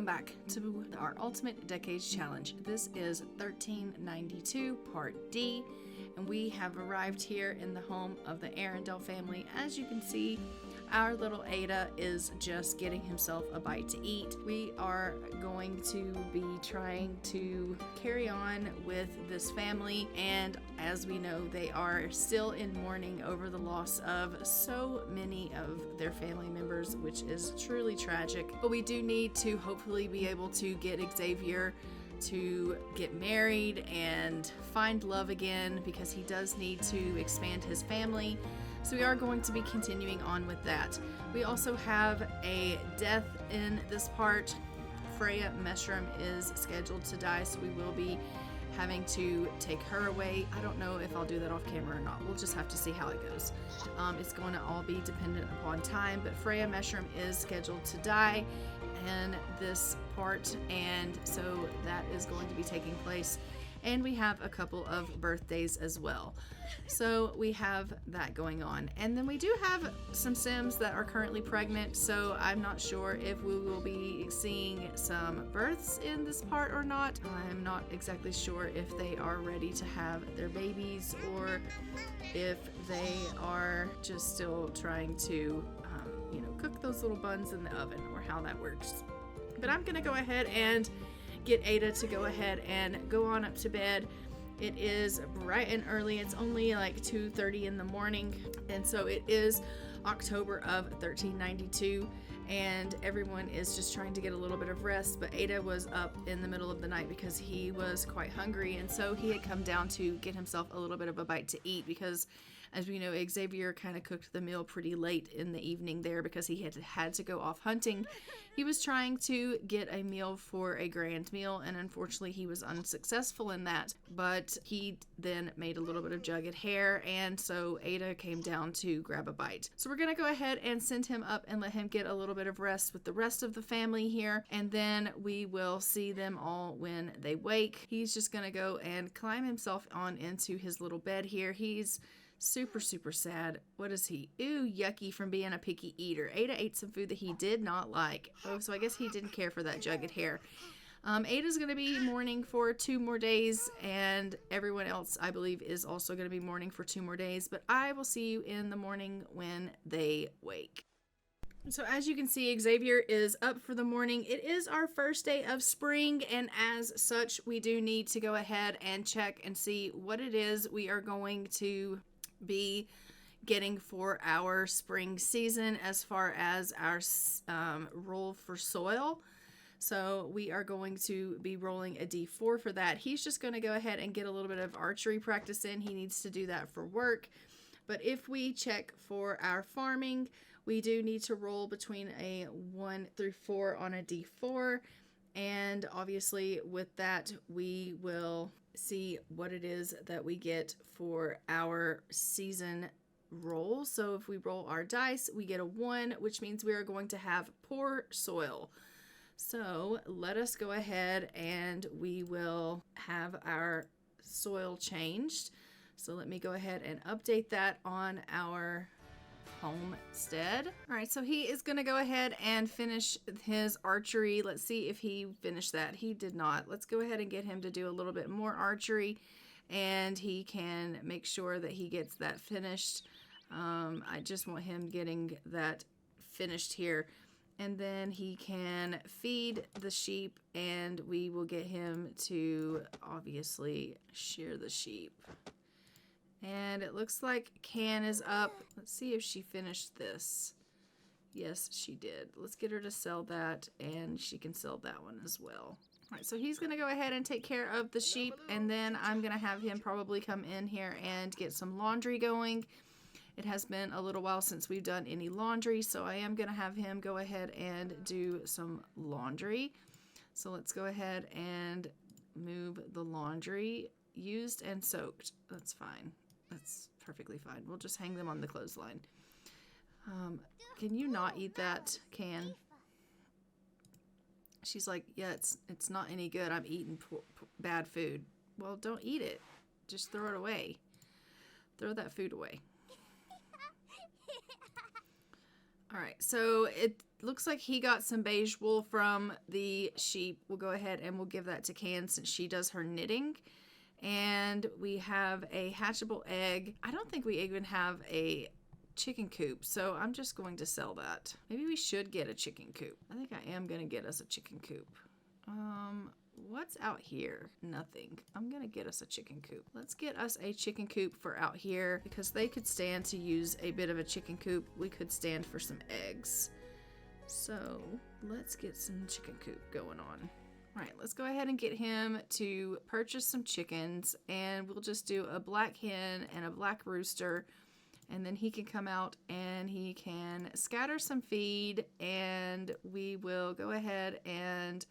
welcome back to our Ultimate Decades Challenge. This is 1392 Part D, and we have arrived here in the home of the Arundel family. As you can see, our little Ada is just getting himself a bite to eat. We are going to be trying to carry on with this family, and as we know, they are still in mourning over the loss of so many of their family members, which is truly tragic. But we do need to hopefully be able to get Xavier to get married and find love again, because he does need to expand his family. So we are going to be continuing on with that. We also have a death in this part. Freya Meshram is scheduled to die, so we will be having to take her away. I don't know if I'll do that off camera or not. We'll just have to see how it goes. It's going to all be dependent upon time, but Freya Meshram is scheduled to die in this part, and so that is going to be taking place. And we have a couple of birthdays as well. So we have that going on. And then we do have some Sims that are currently pregnant, so I'm not sure if we will be seeing some births in this part or not. I'm not exactly sure if they are ready to have their babies or if they are just still trying to, cook those little buns in the oven, or how that works. But I'm gonna go ahead and get Ada to go ahead and go on up to bed. It is bright and early. It's only like 2:30 in the morning, and so it is October of 1392, and everyone is just trying to get a little bit of rest. But Ada was up in the middle of the night because he was quite hungry, and so he had come down to get himself a little bit of a bite to eat, because as we know, Xavier kind of cooked the meal pretty late in the evening there because he had to go off hunting. He was trying to get a meal for a grand meal, and unfortunately he was unsuccessful in that. But he then made a little bit of jugged hair, and so Ada came down to grab a bite. So we're going to go ahead and send him up and let him get a little bit of rest with the rest of the family here, and then we will see them all when they wake. He's just going to go and climb himself on into his little bed here. He's super sad. What is he? Ooh, yucky from being a picky eater. Ada ate some food that he did not like. Oh, so I guess he didn't care for that jugged hair. Ada's going to be mourning for 2 more days, and everyone else, I believe, is also going to be mourning for 2 more days, but I will see you in the morning when they wake. So as you can see, Xavier is up for the morning. It is our first day of spring, and as such, we do need to go ahead and check and see what it is we are going to be getting for our spring season as far as our roll for soil. So we are going to be rolling a D4 for that. He's just going to go ahead and get a little bit of archery practice in. He needs to do that for work. But if we check for our farming, we do need to roll between a 1 through 4 on a D4. And obviously with that, we will see what it is that we get for our season roll. So if we roll our dice, we get a 1, which means we are going to have poor soil. So let us go ahead and we will have our soil changed. So let me go ahead and update that on our homestead. All right, so he is going to go ahead and finish his archery. Let's see if he finished that. He did not. Let's go ahead and get him to do a little bit more archery, and he can make sure that he gets that finished. I just want him getting that finished here, and then he can feed the sheep, and we will get him to obviously shear the sheep. And it looks like Canne is up. Let's see if she finished this. Yes, she did. Let's get her to sell that, and she can sell that one as well. All right, so he's going to go ahead and take care of the sheep, and then I'm going to have him probably come in here and get some laundry going. It has been a little while since we've done any laundry, so I am going to have him go ahead and do some laundry. So let's go ahead and move the laundry. Used and soaked. That's fine. That's perfectly fine. We'll just hang them on the clothesline. Can you not eat that, Canne? She's like, yeah, it's not any good. I'm eating bad food. Well, don't eat it. Just throw it away. Throw that food away. All right, so it looks like he got some beige wool from the sheep. We'll go ahead and we'll give that to Canne since she does her knitting. And we have a hatchable egg. I don't think we even have a chicken coop, so I'm just going to sell that. Maybe we should get a chicken coop. I think I am going to get us a chicken coop. What's out here? Nothing. I'm gonna get us a chicken coop. Let's get us a chicken coop for out here because they could stand to use a bit of a chicken coop. We could stand for some eggs. So let's get some chicken coop going on. All right, let's go ahead and get him to purchase some chickens, and we'll just do a black hen and a black rooster, and then he can come out and he can scatter some feed, and we will go ahead and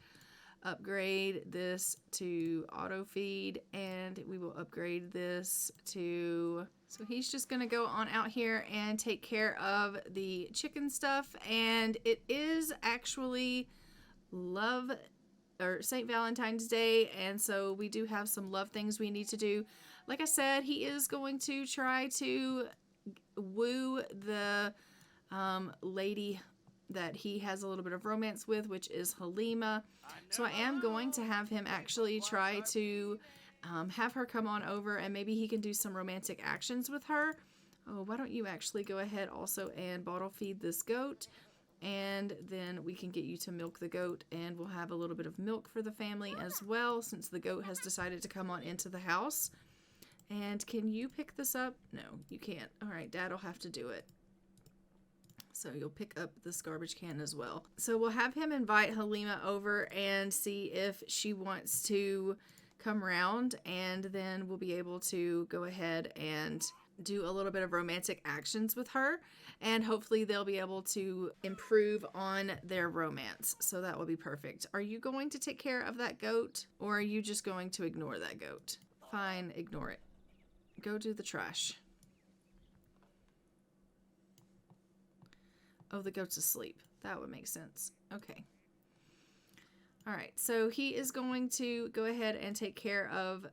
upgrade this to auto feed, and we will upgrade this to, so he's just gonna go on out here and take care of the chicken stuff. And it is actually St. Valentine's Day, and so we do have some love things we need to do. Like I said, he is going to try to woo the lady that he has a little bit of romance with, which is Halima. So I am going to have him actually try to have her come on over, and maybe he can do some romantic actions with her. Oh, why don't you actually go ahead also and bottle feed this goat, and then we can get you to milk the goat, and we'll have a little bit of milk for the family as well, since the goat has decided to come on into the house. And can you pick this up? No, you can't. All right, Dad will have to do it. So you'll pick up this garbage can as well. So we'll have him invite Halima over and see if she wants to come around, and then we'll be able to go ahead and do a little bit of romantic actions with her, and hopefully they'll be able to improve on their romance. So that will be perfect. Are you going to take care of that goat, or are you just going to ignore that goat? Fine, ignore it. Go do the trash. Oh, the goat's asleep. That would make sense. Okay. All right, so he is going to go ahead and take care of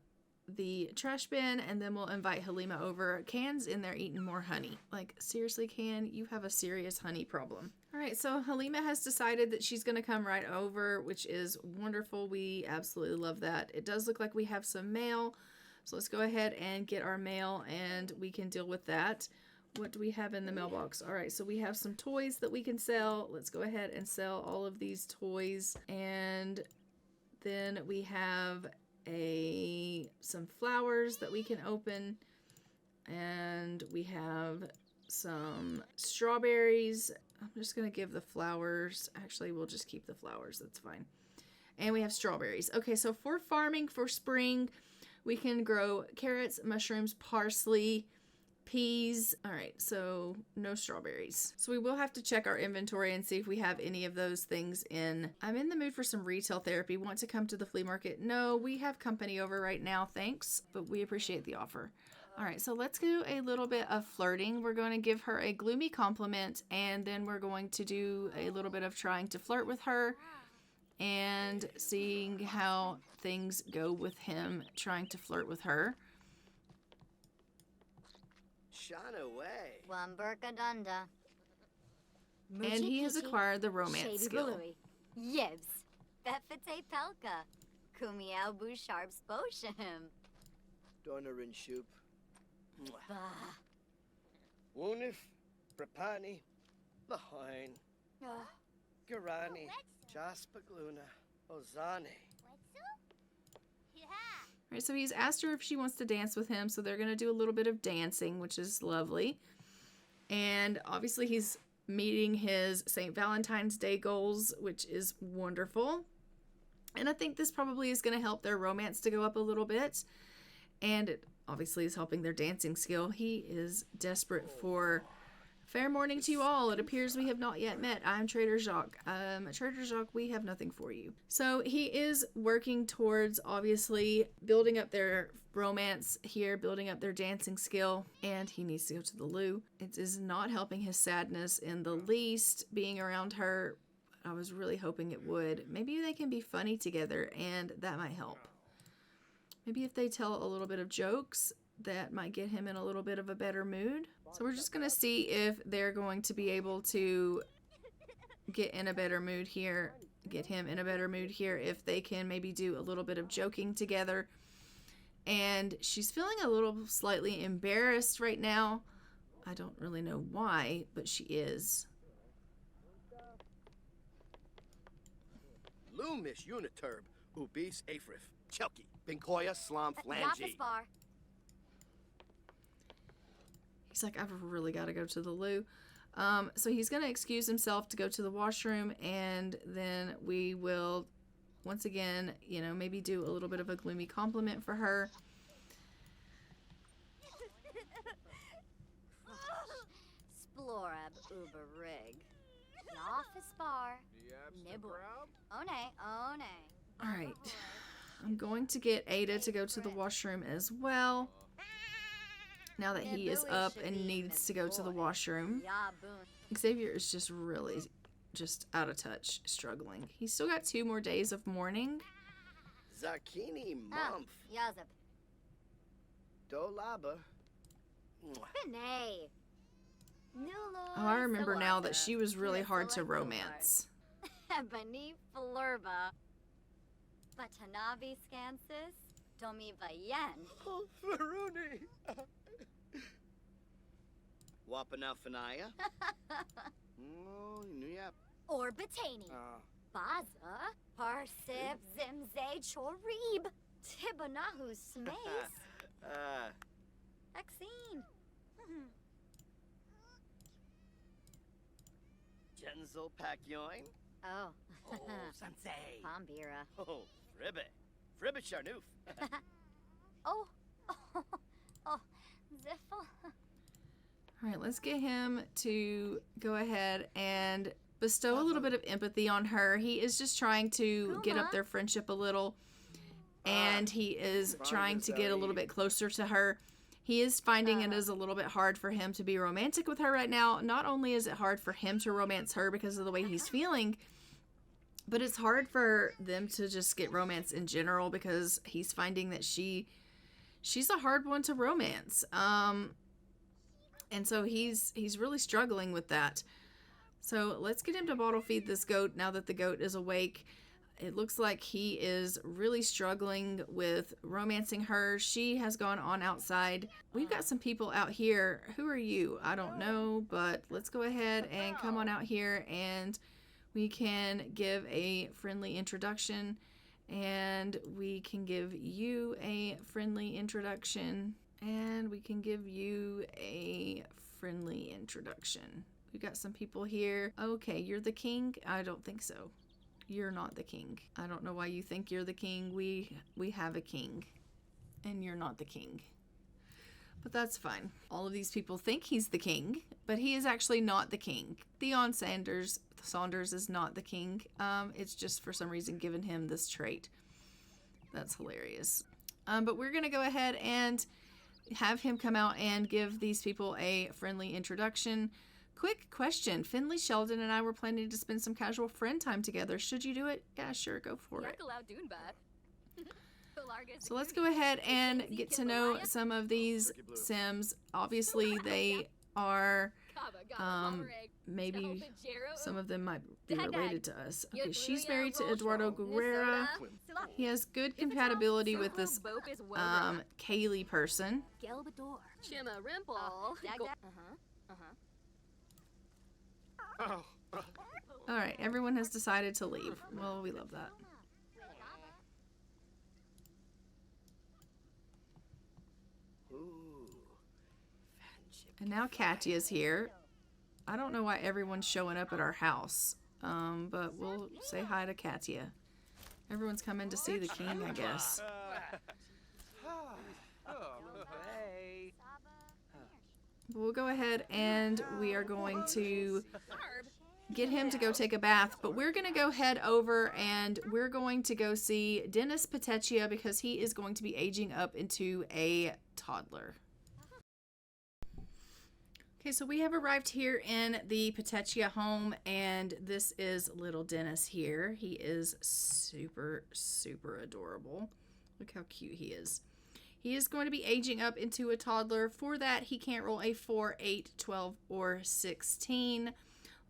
the trash bin, and then we'll invite Halima over. Canne's in there eating more honey. Like, seriously, Canne, you have a serious honey problem. All right, so Halima has decided that she's going to come right over, which is wonderful. We absolutely love that. It does look like we have some mail, so let's go ahead and get our mail, and we can deal with that. What do we have in the mailbox? All right, so we have some toys that we can sell. Let's go ahead and sell all of these toys. And then we have some flowers that we can open. And we have some strawberries. I'm just going to give the flowers. Actually, we'll just keep the flowers. That's fine. And we have strawberries. Okay, so for farming for spring, we can grow carrots, mushrooms, parsley, peas. All right, so no strawberries. So we will have to check our inventory and see if we have any of those things in. I'm in the mood for some retail therapy. Want to come to the flea market? No, we have company over right now, thanks, but we appreciate the offer. All right, so let's do a little bit of flirting. We're going to give her a gloomy compliment, and then we're going to do a little bit of trying to flirt with her and seeing how things go with him trying to flirt with her. And he has acquired the romance skill. Yebs. Befete Pelka. Kumiao Busharps Bosham. Donarin Shoop. Bah. Woonif. Prapani. Lahoin. Garani. Jaspagluna. Ozane. All right, so he's asked her if she wants to dance with him, so they're going to do a little bit of dancing, which is lovely. And obviously he's meeting his St. Valentine's Day goals, which is wonderful. And I think this probably is going to help their romance to go up a little bit. And it obviously is helping their dancing skill. He is desperate for... Fair morning to you all. It appears we have not yet met. I'm Trader Jacques. Trader Jacques, we have nothing for you. So he is working towards, obviously, building up their romance here, building up their dancing skill, and he needs to go to the loo. It is not helping his sadness in the least, being around her. I was really hoping it would. Maybe they can be funny together, and that might help. Maybe if they tell a little bit of jokes, that might get him in a little bit of a better mood. So we're just going to see if they're going to be able to get in a better mood here, get him in a better mood here if they can maybe do a little bit of joking together. And she's feeling a little slightly embarrassed right now. I don't really know why, but she is. Loomish uniturb, ubis afrif, chelki, binkoya slam Not flangy. this bar. He's like, I've really got to go to the loo. So he's going to excuse himself to go to the washroom, and then we will, once again, you know, maybe do a little bit of a gloomy compliment for her. Splorab uber rig. Office bar. Nibble. One. All right. I'm going to get Ada to go to the washroom as well. Now that he is up and needs to go to the washroom. Xavier is just really just out of touch, struggling. He's still got 2 more days of mourning. Zarkini Mumph. Yazip. Dolaba. Benay. Oh, I remember now that she was really hard to romance. Bani flurba. Batanavi scansis. Domi vayen. Oh, Faruni. Wapanafanaya. Oh, yep. Orbatani. Baza. Parsib zimze chorib. Tibanahu smace. Vaccine. Genzel Pakyoin. Oh. Oh, Sansei. Pombira. Oh, Fribbit. Fribbit Charnoof. Oh. Ziffle. All right, let's get him to go ahead and bestow a little bit of empathy on her. He is just trying to get up their friendship a little, and he is trying to get a little bit closer to her. He is finding it is a little bit hard for him to be romantic with her right now. Not only is it hard for him to romance her because of the way he's feeling, but it's hard for them to just get romance in general because he's finding that she's a hard one to romance. And so he's really struggling with that. So let's get him to bottle feed this goat now that the goat is awake. It looks like he is really struggling with romancing her. She has gone on outside. We've got some people out here. Who are you? I don't know, but let's go ahead and come on out here and we can give a friendly introduction. And we can give you a friendly introduction. And we can give you a friendly introduction. We've got some people here. Okay, you're the king? I don't think so. You're not the king. I don't know why you think you're the king. We have a king, and you're not the king. But that's fine. All of these people think he's the king, but he is actually not the king. Theon Saunders is not the king. It's just for some reason given him this trait. That's hilarious. But we're gonna go ahead and have him come out and give these people a friendly introduction. Quick question. Finley, Sheldon, and I were planning to spend some casual friend time together. Should you do it? Yeah, sure. Go for it. So let's go ahead and get to know some of these Sims. Obviously, they are, maybe some of them might be related to us. Okay, she's married to Eduardo Guerrera. He has good compatibility with this Kaylee person. All right, everyone has decided to leave. Well, we love that. And now Katya's here. I don't know why everyone's showing up at our house, but we'll say hi to Katya. Everyone's coming to see the king, I guess. We'll go ahead and we are going to get him to go take a bath, but we're going to go head over and we're going to go see Dennis Petechia because he is going to be aging up into a toddler. Okay, so we have arrived here in the Petechia home, and this is little Dennis here. He is super, super adorable. Look how cute he is. He is going to be aging up into a toddler. For that, he can't roll a 4, 8, 12, or 16.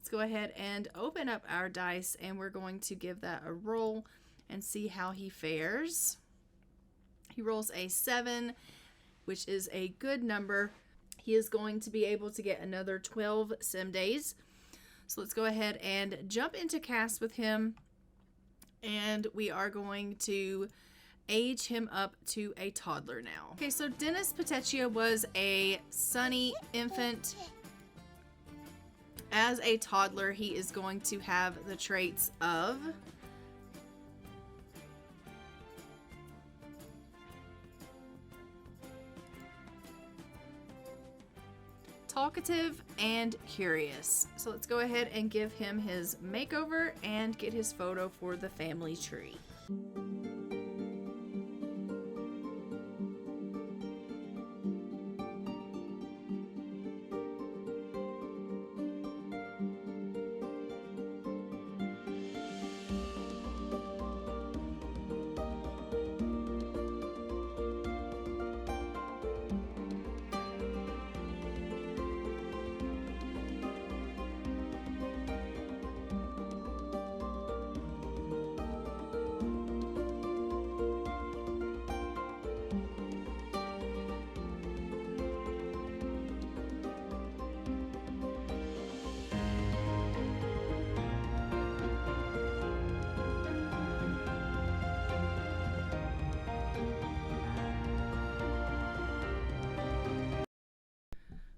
Let's go ahead and open up our dice, and we're going to give that a roll and see how he fares. He rolls a 7, which is a good number. He is going to be able to get another 12 sim days. So let's go ahead and jump into cast with him, and we are going to age him up to a toddler now. Okay, so Dennis Petechia was a sunny infant. As a toddler, he is going to have the traits of talkative and curious. So let's go ahead and give him his makeover and get his photo for the family tree.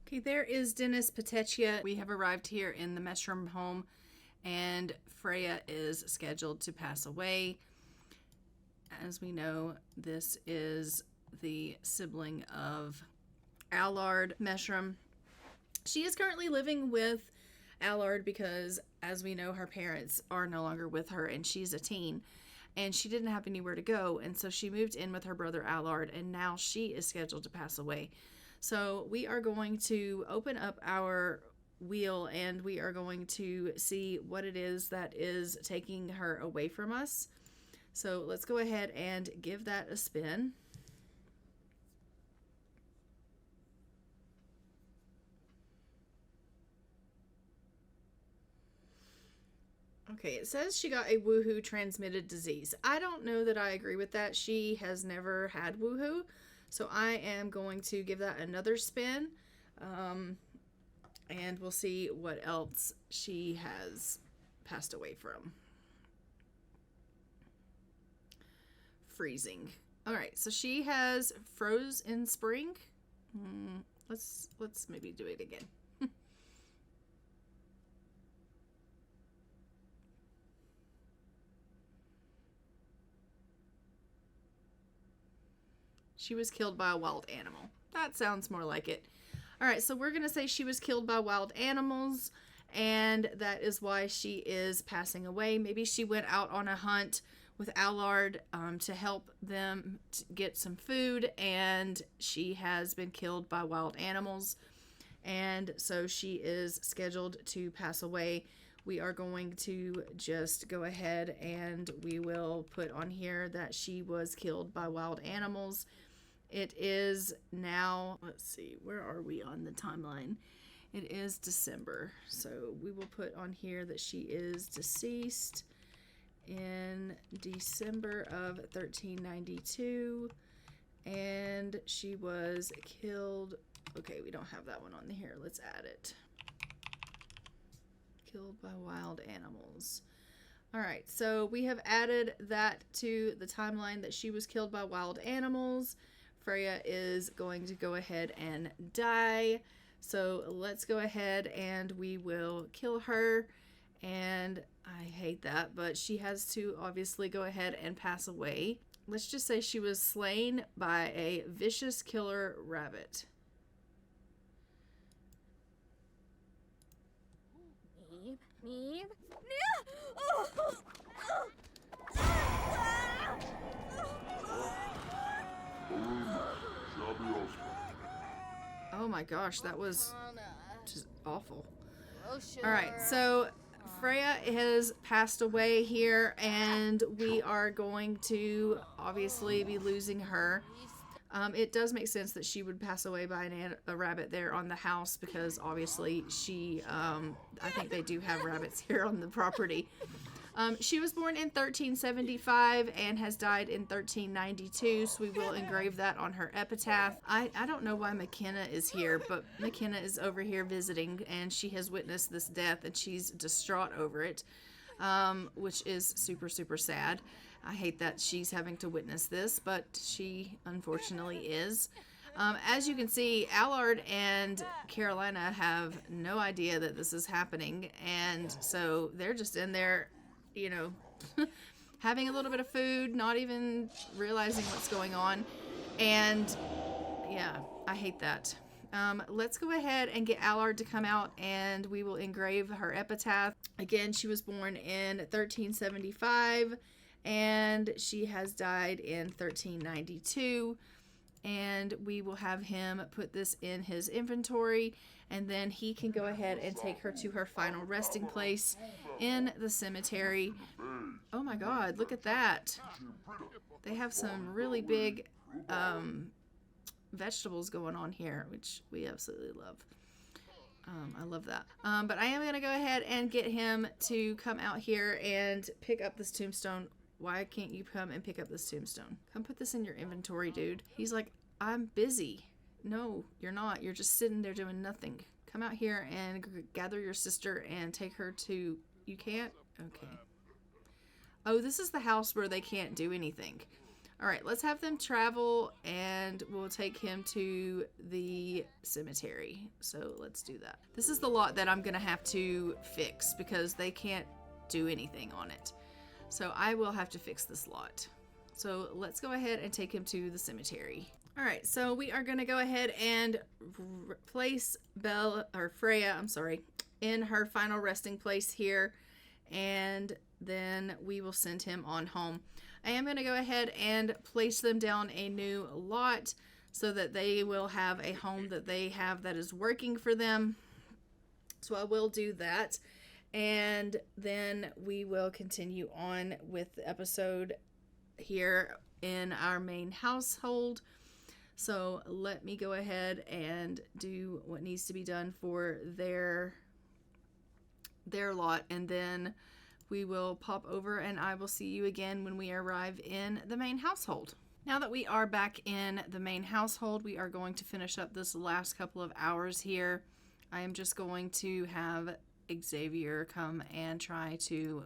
Okay, there is Dennis Petechia. We have arrived here in the Meshroom home, and Freya is scheduled to pass away. As we know, this is the sibling of Allard Meshroom. She is currently living with Allard because, as we know, her parents are no longer with her, and she's a teen, and she didn't have anywhere to go, and so she moved in with her brother Allard, and now she is scheduled to pass away. So we are going to open up our wheel, and we are going to see what it is that is taking her away from us. So let's go ahead and give that a spin. Okay, it says she got a woohoo transmitted disease. I don't know that I agree with that. She has never had woohoo. So I am going to give that another spin, and we'll see what else she has passed away from. Freezing. All right, so she has froze in spring. Let's maybe do it again. She was killed by a wild animal. That sounds more like it. All right, so we're going to say she was killed by wild animals, and that is why she is passing away. Maybe she went out on a hunt with Allard to help them get some food, and she has been killed by wild animals, and so she is scheduled to pass away. We are going to just go ahead and we will put on here that she was killed by wild animals. It is now, let's see, where are we on the timeline? It is December, so we will put on here that she is deceased in December of 1392, and she was killed. Okay, we don't have that one on here. Let's add it. Killed by wild animals. All right, so we have added that to the timeline that she was killed by wild animals. Freya is going to go ahead and die. So let's go ahead and we will kill her. And I hate that, but she has to obviously go ahead and pass away. Let's just say she was slain by a vicious killer rabbit. Meep. Oh my gosh, that was just awful. All right, so Freya has passed away here, and we are going to obviously be losing her. It does make sense that she would pass away by a rabbit there on the house because obviously she, I think they do have rabbits here on the property. She was born in 1375 and has died in 1392, so we will engrave that on her epitaph. I don't know why McKenna is here, but McKenna is over here visiting, and she has witnessed this death, and she's distraught over it, which is super, super sad. I hate that she's having to witness this, but she unfortunately is. As you can see, Allard and Carolina have no idea that this is happening, and so they're just in there, you know, having a little bit of food, not even realizing what's going on. And yeah, I hate that. Let's go ahead and get Allard to come out and we will engrave her epitaph. Again, she was born in 1375 and she has died in 1392. And we will have him put this in his inventory, and then he can go ahead and take her to her final resting place in the cemetery. Oh my God, look at that. They have some really big vegetables going on here, which we absolutely love. I love that. But I am going to go ahead and get him to come out here and pick up this tombstone. Why can't you come and pick up this tombstone? Come put this in your inventory, dude. He's like, I'm busy. No, you're not. You're just sitting there doing nothing. Come out here and gather your sister and take her to... You can't? Okay. Oh, this is the house where they can't do anything. All right, let's have them travel and we'll take him to the cemetery. So let's do that. This is the lot that I'm going to have to fix because they can't do anything on it. So I will have to fix this lot. So let's go ahead and take him to the cemetery. All right, so we are going to go ahead and place Freya, in her final resting place here. And then we will send him on home. I am going to go ahead and place them down a new lot so that they will have a home that they have that is working for them. So I will do that. And then we will continue on with the episode here in our main household. So let me go ahead and do what needs to be done for their lot. And then we will pop over and I will see you again when we arrive in the main household. Now that we are back in the main household, we are going to finish up this last couple of hours here. I am just going to have Xavier come and try to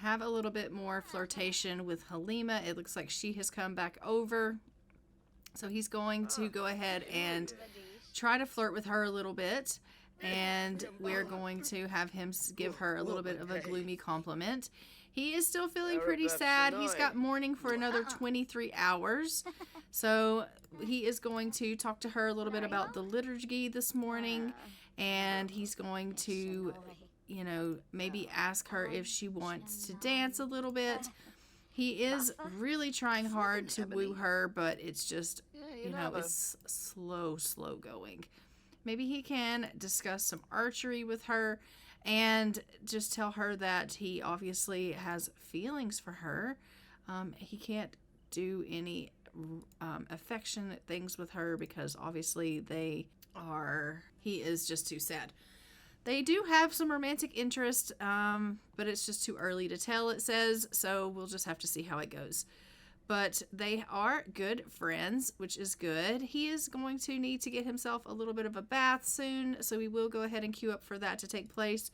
have a little bit more flirtation with Halima. It looks like she has come back over. So he's going to go ahead and try to flirt with her a little bit. And we're going to have him give her a little bit of a gloomy compliment. He is still feeling pretty sad. He's got mourning for another 23 hours. So he is going to talk to her a little bit about the liturgy this morning. And he's going to, you know, maybe ask her if she wants to dance a little bit. He is really trying hard to woo her, but it's just, you know, it's slow going. Maybe he can discuss some archery with her and just tell her that he obviously has feelings for her. He can't do any affectionate things with her because obviously he is just too sad. They do have some romantic interest, but it's just too early to tell, it says, so we'll just have to see how it goes. But they are good friends, which is good. He is going to need to get himself a little bit of a bath soon, so we will go ahead and queue up for that to take place.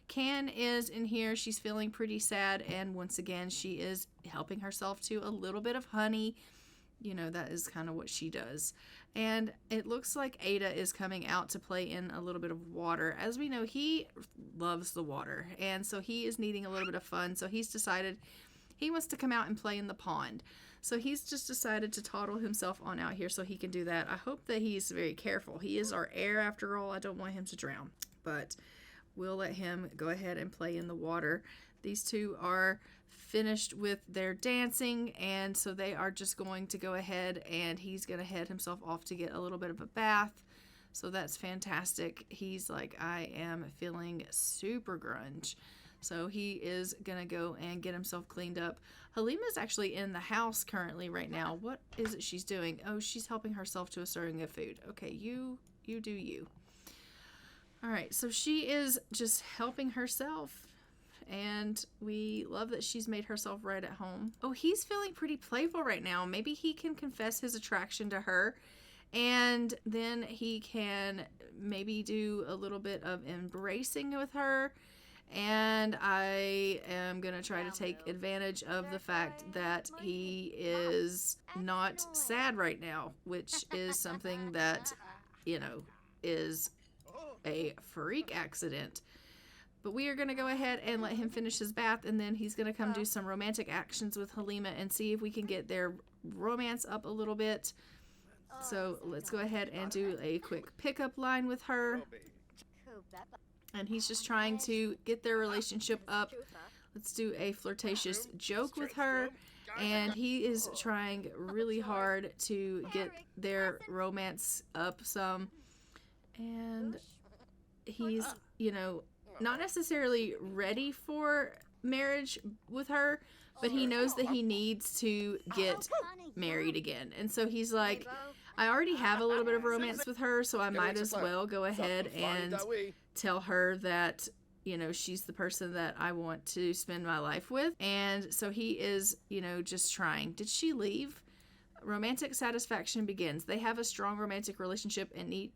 Canne is in here. She's feeling pretty sad, and once again, she is helping herself to a little bit of honey. You know, that is kind of what she does. And it looks like Ada is coming out to play in a little bit of water. As we know, he loves the water, and so he is needing a little bit of fun, so he's decided he wants to come out and play in the pond. So he's just decided to toddle himself on out here so he can do that. I hope that he's very careful. He is our heir after all. I don't want him to drown. But we'll let him go ahead and play in the water. These two are finished with their dancing, and so they are just going to go ahead and he's going to head himself off to get a little bit of a bath. So that's fantastic. He's like, I am feeling super grunge. So he is going to go and get himself cleaned up. Halima's actually in the house currently right now. What is it she's doing? Oh, she's helping herself to a serving of food. Okay, you do you. All right, so she is just helping herself. And we love that she's made herself right at home. Oh, he's feeling pretty playful right now. Maybe he can confess his attraction to her. And then he can maybe do a little bit of embracing with her. And I am going to try to take advantage of the fact that he is not sad right now, which is something that, you know, is a freak accident. But we are going to go ahead and let him finish his bath, and then he's going to come do some romantic actions with Halima and see if we can get their romance up a little bit. So let's go ahead and do a quick pickup line with her. And he's just trying to get their relationship up. Let's do a flirtatious joke with her. And he is trying really hard to get their romance up some. And he's, you know, not necessarily ready for marriage with her, but he knows that he needs to get married again. And so he's like, I already have a little bit of romance with her, so I might as well go ahead and tell her that, you know, she's the person that I want to spend my life with. And so he is, you know, just trying. Did she leave? Romantic satisfaction begins. They have a strong romantic relationship and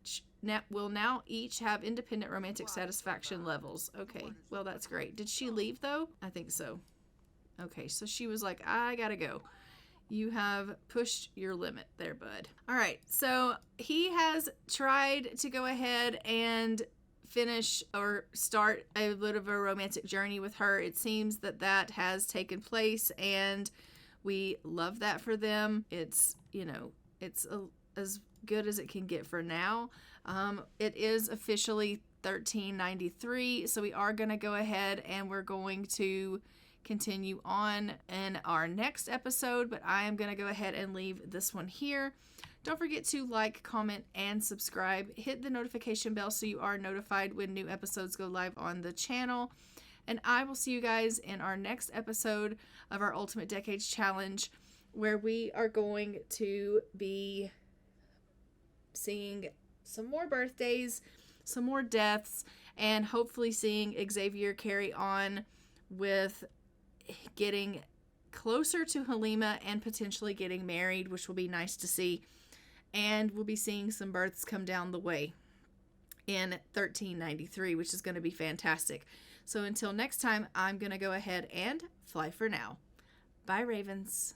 will now each have independent romantic satisfaction levels. Okay, well, that's great. Did she leave, though? I think so. Okay, so she was like, I gotta go. You have pushed your limit there, bud. All right, so he has tried to go ahead and finish or start a bit of a romantic journey with her. It seems that that has taken place, and we love that for them. It's, you know, it's as good as it can get for now. It is officially 1393, so we are going to go ahead and we're going to continue on in our next episode, but I am going to go ahead and leave this one here. Don't forget to like, comment, and subscribe. Hit the notification bell so you are notified when new episodes go live on the channel. And I will see you guys in our next episode of our Ultimate Decades Challenge, where we are going to be seeing some more birthdays, some more deaths, and hopefully seeing Xavier carry on with getting closer to Halima and potentially getting married, which will be nice to see. And we'll be seeing some births come down the way in 1393, which is going to be fantastic. So until next time, I'm going to go ahead and fly for now. Bye, Ravens.